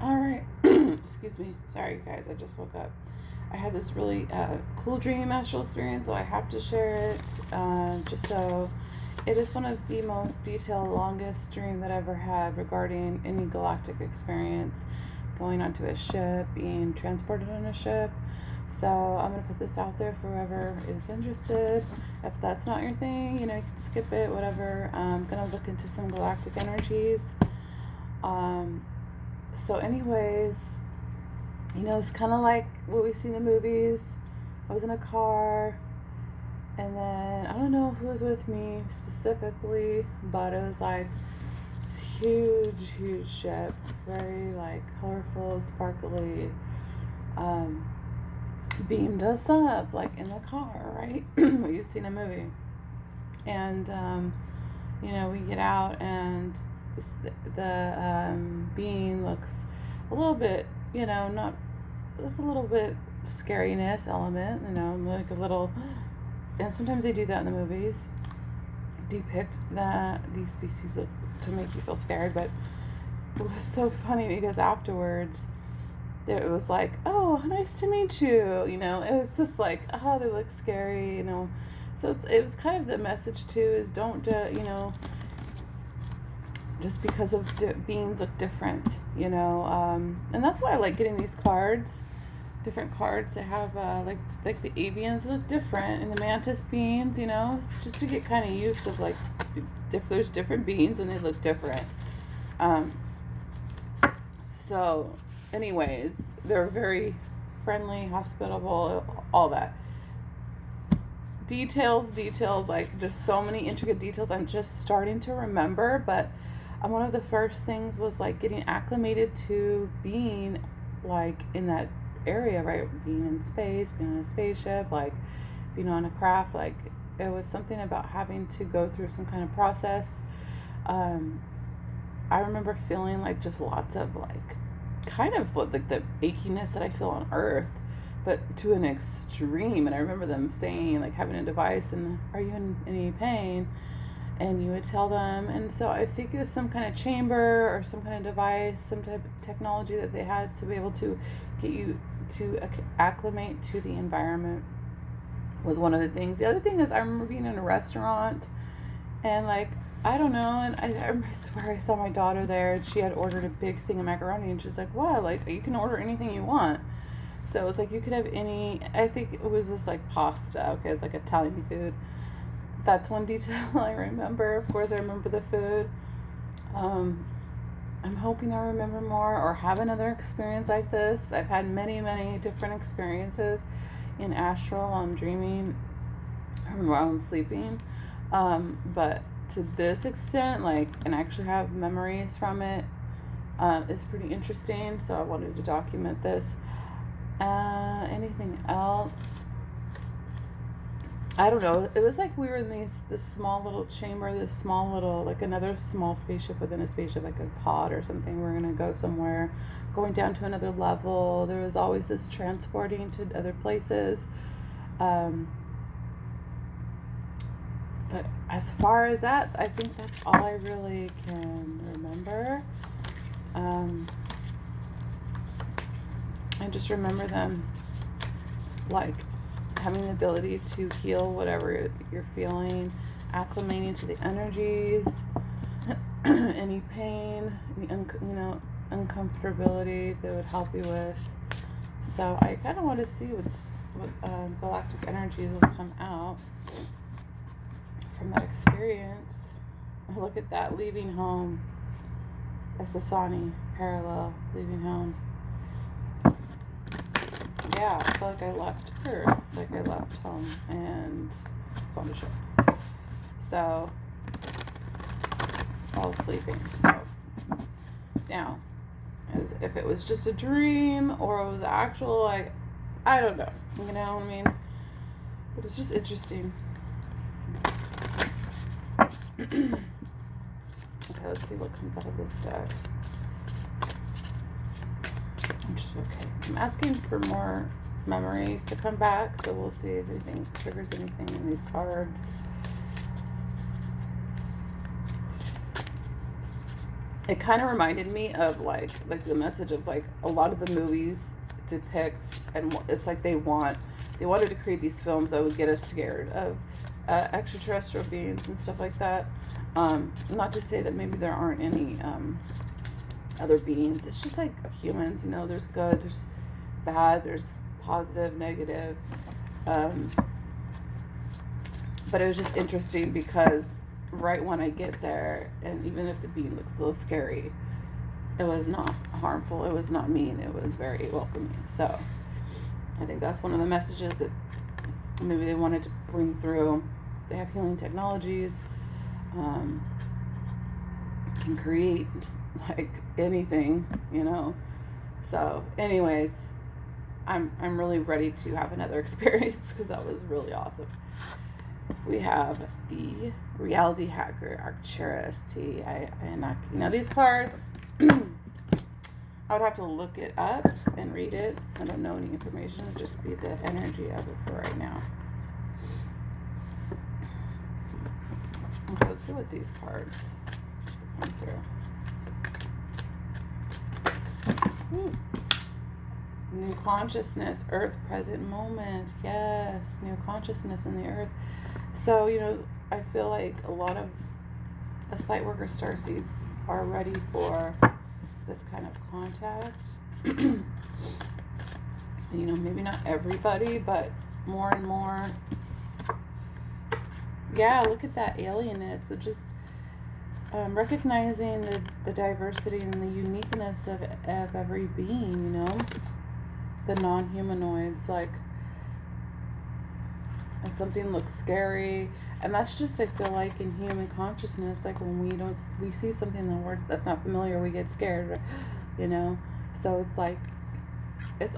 All right. Excuse me. Sorry, guys. I just woke up. I had this really cool dream astral experience, so I have to share it. Just so it is one of the most detailed, longest dream that I ever had regarding any galactic experience, going onto a ship, being transported on a ship. So I'm gonna put this out there for whoever is interested. If that's not your thing, you can skip it, whatever. I'm gonna look into some galactic energies. So anyways, it's kind of like what we see in the movies. I was in a car, and then I don't know who was with me specifically, but it was like this huge ship, very like colorful, sparkly, beamed us up like in the car, right? What you see in a movie. And we get out, and the being looks a little bit, not, there's a little bit scariness element, like a little, and sometimes they do that in the movies, depict that these species look to make you feel scared. But it was so funny because afterwards it was like, oh, nice to meet you, it was just like, oh, they look scary, so it was kind of the message too, is don't just because of beings look different, and that's why I like getting these cards, different cards that have like the avians look different, and the mantis beings, just to get kind of used to like if there's different beings and they look different. So anyways, they're very friendly, hospitable, all that. Details, like just so many intricate details I'm just starting to remember, but one of the first things was like getting acclimated to being like in that area, right? Being in space, being on a spaceship, like being on a craft, like it was something about having to go through some kind of process. I remember feeling like just lots of like kind of what like the achiness that I feel on Earth, but to an extreme. And I remember them saying, like, having a device, and are you in any pain? And you would tell them. And so I think it was some kind of chamber or some kind of device, some type of technology that they had to be able to get you to acclimate to the environment, was one of the things. The other thing is I remember being in a restaurant, and like, I don't know, and I swear I saw my daughter there, and she had ordered a big thing of macaroni, and she's like, wow, like, you can order anything you want. So it was like you could have any, I think it was just like pasta, okay, it's like Italian food. That's one detail I remember. Of course, I remember the food. I'm hoping I remember more or have another experience like this. I've had many different experiences in Astral while I'm dreaming or while I'm sleeping. But to this extent, like, and actually have memories from it, is pretty interesting. So I wanted to document this. Anything else? I don't know. It was like we were in this small little chamber, this small little, like another small spaceship within a spaceship, like a pod or something. We're going to go somewhere, going down to another level. There was always this transporting to other places. But as far as that, I think that's all I really can remember. I just remember them like having the ability to heal whatever you're feeling, acclimating to the energies, any pain, any uncomfortability they would help you with. So I kind of want to see what galactic energies will come out from that experience. Look at that, leaving home. A Sasani parallel, leaving home. Yeah, I feel like I left Earth, like I left home and was on the ship. So, while sleeping. So, now, as if it was just a dream or it was actual, like, I don't know. You know what I mean? But it's just interesting. Okay, let's see what comes out of this deck. Okay, I'm asking for more memories to come back, so we'll see if anything triggers anything in these cards. it kind of reminded me of like the message of like a lot of the movies depict, and it's like they wanted to create these films that would get us scared of extraterrestrial beings and stuff like that. Not to say that maybe there aren't any other beings. It's just like humans, you know, there's good, there's bad, there's positive, negative. But it was just interesting because right when I get there, and even if the being looks a little scary, it was not harmful, it was not mean, it was very welcoming. So I think that's one of the messages that maybe they wanted to bring through. They have healing technologies, can create like anything, you know. So anyways, I'm really ready to have another experience because that was really awesome. We have the Reality Hacker Arcturus T. Now these cards, I would have to look it up and read it. I don't know any information. It'll just be the energy of it for right now. Okay, let's see what these cards come through. Ooh. New consciousness, earth, present moment. Yes, new consciousness in the earth. So, you know, I feel like a lot of us light worker starseeds are ready for this kind of contact. You know, maybe not everybody, but more and more. Yeah, look at that alienness. So just recognizing the diversity and the uniqueness of every being, you know. The non-humanoids, like, and something looks scary, and that's just, I feel like, in human consciousness, like when we see something that's not familiar, we get scared, you know. So it's like it's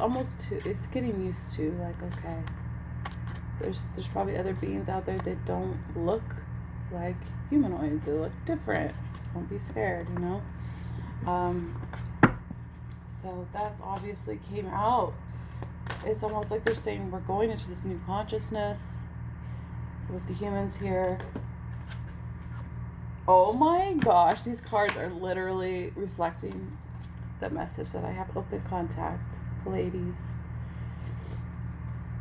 getting used to, like, okay, there's probably other beings out there that don't look like humanoids, they look different. Don't be scared, you know. So that's obviously came out. It's almost like they're saying we're going into this new consciousness with the humans here. Oh my gosh, these cards are literally reflecting the message that I have. Open contact, Pleiades.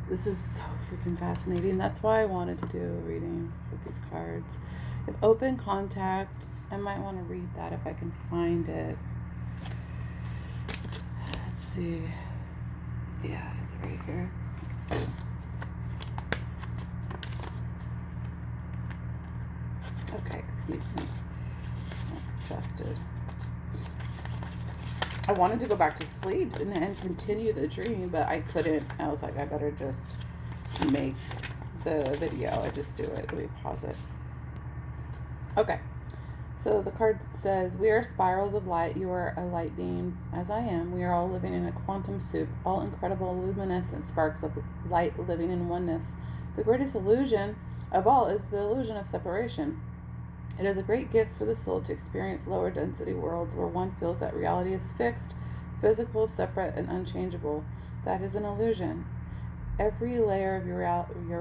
This is so freaking fascinating. That's why I wanted to do a reading with these cards. If open contact, I might want to read that if I can find it. Let's see. Yeah, it's right here. Okay, excuse me. I'm adjusted. I wanted to go back to sleep and continue the dream, but I couldn't. I was like, I better just make the video. I just do it. Let me pause it. Okay. So the card says, we are spirals of light. You are a light beam, as I am. We are all living in a quantum soup, all incredible luminescent sparks of light living in oneness. The greatest illusion of all is the illusion of separation. It is a great gift for the soul to experience lower density worlds where one feels that reality is fixed, physical, separate, and unchangeable. That is an illusion. Every layer of your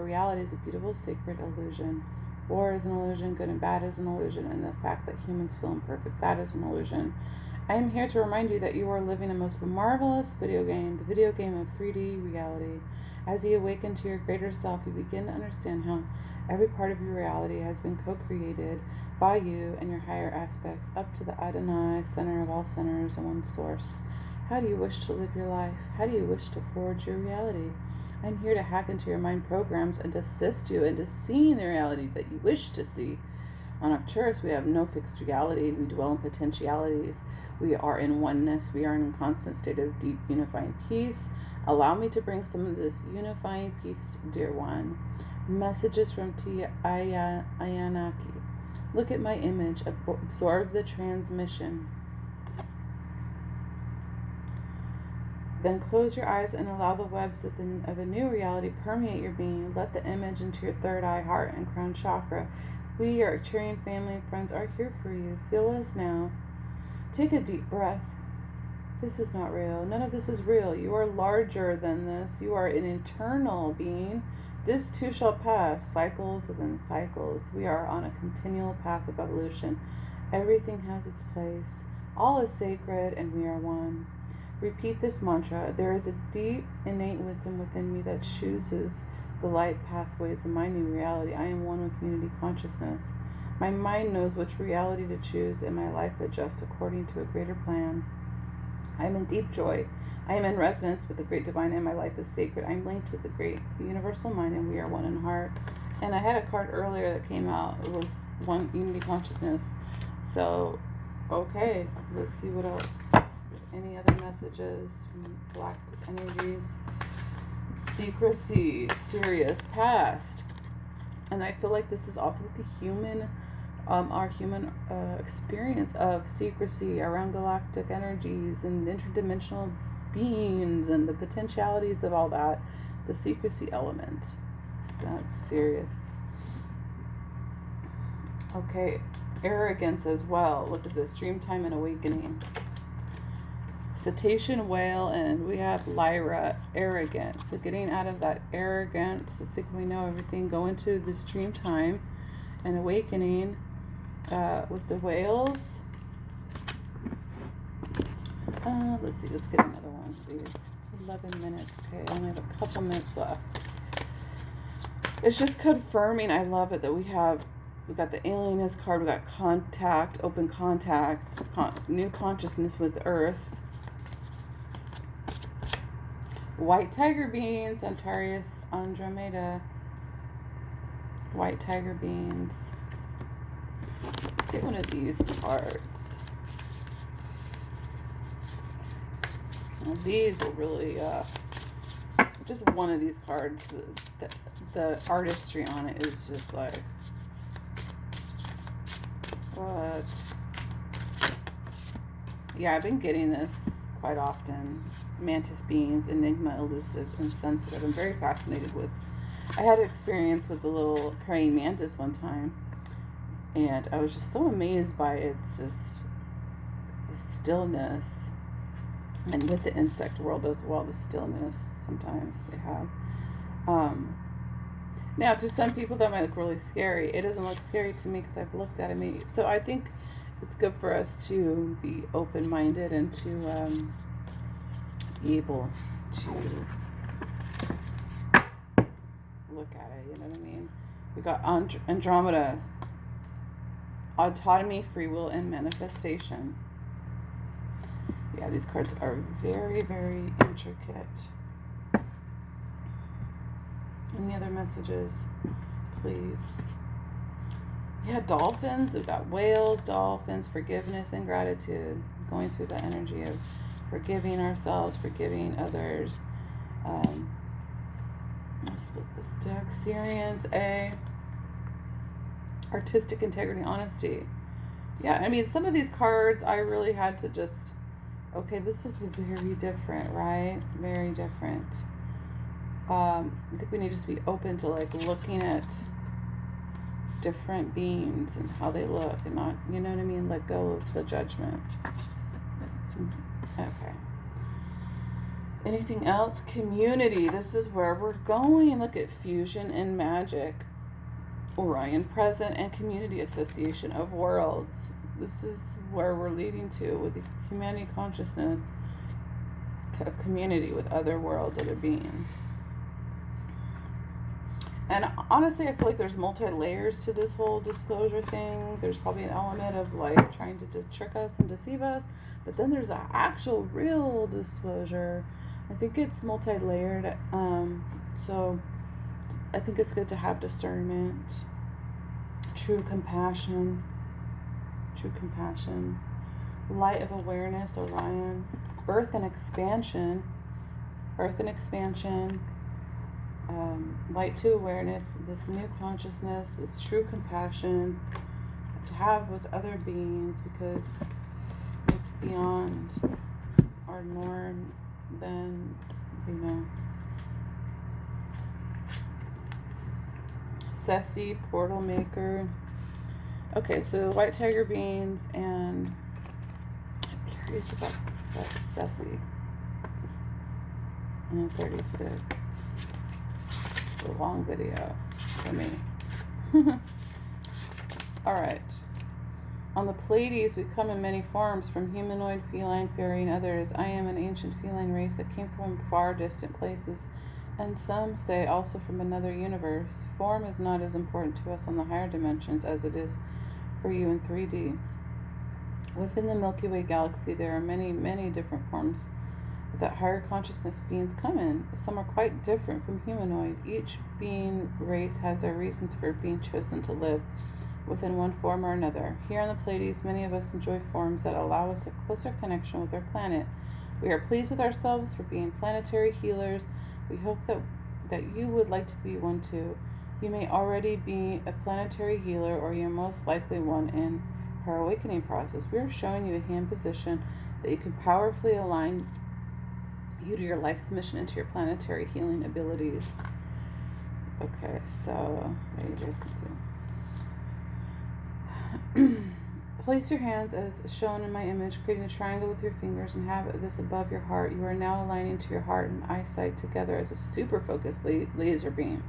reality is a beautiful, sacred illusion. War is an illusion, good and bad is an illusion, and the fact that humans feel imperfect, that is an illusion. I am here to remind you that you are living a most marvelous video game, the video game of 3D reality. As you awaken to your greater self, you begin to understand how every part of your reality has been co-created by you and your higher aspects, up to the Adonai, center of all centers and one source. How do you wish to live your life? How do you wish to forge your reality? I'm here to hack into your mind programs and to assist you into seeing the reality that you wish to see. On Arcturus, we have no fixed reality. We dwell in potentialities. We are in oneness. We are in a constant state of deep unifying peace. Allow me to bring some of this unifying peace, dear one. Messages from T. Ayanaki. Look at my image. Absorb the transmission. Then close your eyes and allow the webs of a new reality permeate your being. Let the image into your third eye, heart, and crown chakra. We, your Arcturian family and friends, are here for you. Feel us now. Take a deep breath. This is not real. None of this is real. You are larger than this. You are an eternal being. This too shall pass. Cycles within cycles. We are on a continual path of evolution. Everything has its place. All is sacred and we are one. Repeat this mantra. There is a deep, innate wisdom within me that chooses the light pathways of my new reality. I am one with unity consciousness. My mind knows which reality to choose, and my life adjusts according to a greater plan. I am in deep joy. I am in resonance with the great divine, and my life is sacred. I am linked with the great universal mind, and we are one in heart. And I had a card earlier that came out. It was one unity consciousness. So, okay, let's see what else. Any other messages from galactic energies? Secrecy, serious, past. And I feel like this is also with the human, our human experience of secrecy around galactic energies and interdimensional beings and the potentialities of all that. The secrecy element. That's serious. Okay, arrogance as well. Look at this, dreamtime and awakening. Cetacean whale, and we have Lyra, arrogance. So getting out of that arrogance, I think we know everything, go into this dream time and awakening with the whales. Let's see, let's get another one, please. 11 minutes, okay, I only have a couple minutes left. It's just confirming, I love it, that we got the alienist card, we got contact, open contact, new consciousness with Earth. White tiger beans, Antares Andromeda. White tiger beans. Let's get one of these cards. Now these will really, just one of these cards, the artistry on it is just like, what? Yeah, I've been getting this quite often. Mantis beans, enigma, elusive, and sensitive. I'm very fascinated with. I had an experience with the little praying mantis one time, and I was just so amazed by its just stillness, and with the insect world as well, the stillness sometimes they have. Now, to some people that might look really scary. It doesn't look scary to me because I've looked at it. So I think it's good for us to be open-minded and to be able to look at it, you know what I mean? We got Andromeda, autonomy, free will, and manifestation. Yeah, these cards are very, very intricate. Any other messages, please? Yeah, dolphins. We've got whales, dolphins, forgiveness, and gratitude. Going through the energy of forgiving ourselves, forgiving others. Let's split this deck. Syrians, A. Artistic integrity, honesty. Yeah, I mean, some of these cards I really had to just, okay, this looks very different, right? Very different. I think we need to just be open to like looking at different beings and how they look and not, you know what I mean? Let go of the judgment. Okay. Anything else? Community. This is where we're going. Look at fusion and magic. Orion present and community association of worlds. This is where we're leading to with the humanity consciousness of community with other worlds, other beings. And honestly, I feel like there's multi-layers to this whole disclosure thing. There's probably an element of like trying to trick us and deceive us. But then there's an actual real disclosure. I think it's multi-layered. So I think it's good to have discernment. True compassion. Light of awareness, Orion. Birth and expansion. Light to awareness, this new consciousness, this true compassion to have with other beings, because it's beyond our norm, then, you know. Ceci, portal maker. Okay, so white tiger beans, and I'm curious about Ceci. And 36. It's a long video for me. All right. On the Pleiades, we come in many forms, from humanoid, feline, fairy, and others. I am an ancient feline race that came from far distant places, and some say also from another universe. Form is not as important to us on the higher dimensions as it is for you in 3D. Within the Milky Way galaxy, there are many, many different forms that higher consciousness beings come in. Some are quite different from humanoid. Each being race has their reasons for being chosen to live within one form or another. Here on the Pleiades, many of us enjoy forms that allow us a closer connection with our planet. We are pleased with ourselves for being planetary healers. We hope that you would like to be one too. You may already be a planetary healer, or you're most likely one in her awakening process. We are showing you a hand position that you can powerfully align you to your life's mission and to your planetary healing abilities. Okay, so you guys can see. Place your hands as shown in my image, creating a triangle with your fingers, and have this above your heart. You are now aligning to your heart and eyesight together as a super focused laser beam.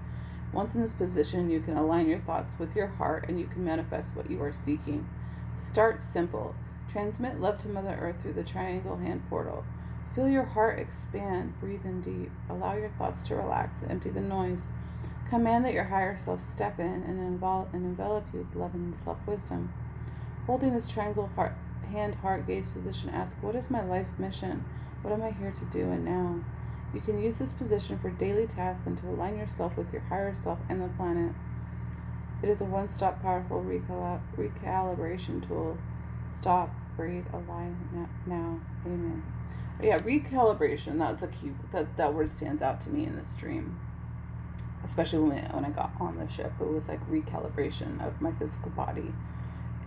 Once in this position, you can align your thoughts with your heart and you can manifest what you are seeking. Start simple. Transmit love to Mother Earth through the triangle hand portal. Feel your heart expand. Breathe in deep. Allow your thoughts to relax and empty the noise. Command that your higher self step in and envelop you with love and self-wisdom. Holding this triangle heart gaze position, ask, what is my life mission? What am I here to do and now? You can use this position for daily tasks and to align yourself with your higher self and the planet. It is a one-stop powerful recalibration tool. Stop, breathe, align now. Amen. Yeah, recalibration, that's a key, that word stands out to me in this dream. Especially when I got on the ship, it was like recalibration of my physical body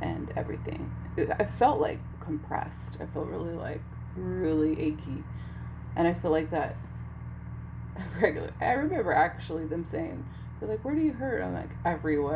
and everything. I felt like compressed. I felt really achy. And I feel like that regular. I remember actually them saying, they're like, where do you hurt? I'm like, everywhere.